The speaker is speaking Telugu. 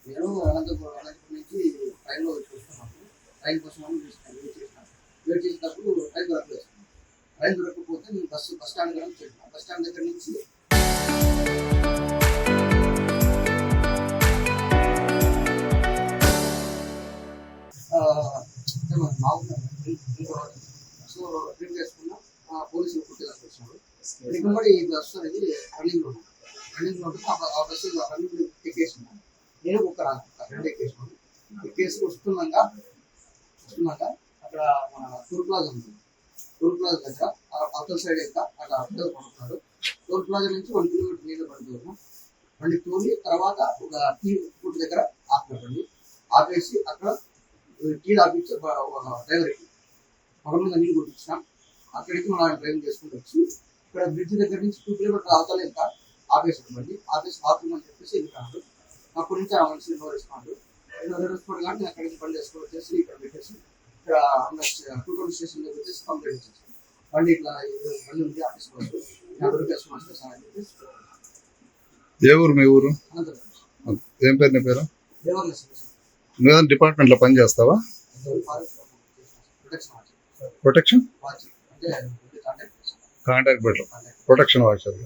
నేను అనంతపురం నుంచి ట్రైన్లో చూస్తున్నాను. ట్రైన్ కోసం అని వెయిట్ చేసినప్పుడు ట్రైన్ దొరకలేదు. ట్రైన్ దొరకకపోతే నేను బస్ స్టాండ్ దగ్గర నుంచి బస్ స్టాండ్ దగ్గర నుంచి సో డ్రింక్ చేసుకున్నా. పోలీసులు కుట్టేదానికి వచ్చినారు. దిగుబడి ఈ బస్సు అనేది రన్నింగ్లో ఉంటుంది. ఆ బస్సు రన్నింగ్ ఎక్కేసుకున్నాను. నేను ఒక రెండు ఎక్కేసుకున్నాను. ఎక్కేసి వస్తున్నాక అక్కడ మన టూర్ ప్లాజా ఉంది. టూర్ ప్లాజా దగ్గర అవతల సైడ్ ఇంకా అక్కడ అర్థం పడుతున్నాడు. టూర్ ప్లాజా నుంచి 1 కిలోమీటర్ మీద పడుతున్నాను. బండి తోలి తర్వాత ఒక టీ ఫుడ్ దగ్గర ఆపేటండి. ఆపేసి అక్కడ టీ ఆపించి డ్రైవర్కి మొదల మీద నీళ్ళు కొట్టించినాం. అక్కడికి మనం డ్రైవింగ్ చేసుకుంటూ వచ్చి ఇక్కడ బ్రిడ్జ్ దగ్గర నుంచి 2 కిలోమీటర్ అవతల ఇంకా ఆపేసాడు. బండి ఆపేసి బాత్రూమ్ అని చెప్పేసి వెళ్ళిపోయాడు. అప్పటి నుంచి ఆ మనిషి రెస్పాండ్ కానీ అక్కడి నుంచి బండి వేసుకొని వచ్చేసి ఇక్కడ పెట్టేసి ఇక్కడ టూటోల్ స్టేషన్ దగ్గర వచ్చేసి కంప్లైంట్ ఇచ్చేసి బండి ఇట్లా బండి ఉంది ఆఫీస్ వరకు చేసుకుని సార్ అని చెప్పేసి. ఏ ఊరు మీ ఊరు? అనంతపురం. ఏం పేరు నీ పేరు? దేవర్లెస్ నువ్వు డిపార్ట్మెంట్లో పని చేస్తావా? ప్రొటెక్షన్ అంటే కాంటాక్ట్ బెటర్ ప్రొటెక్షన్ వాచర్.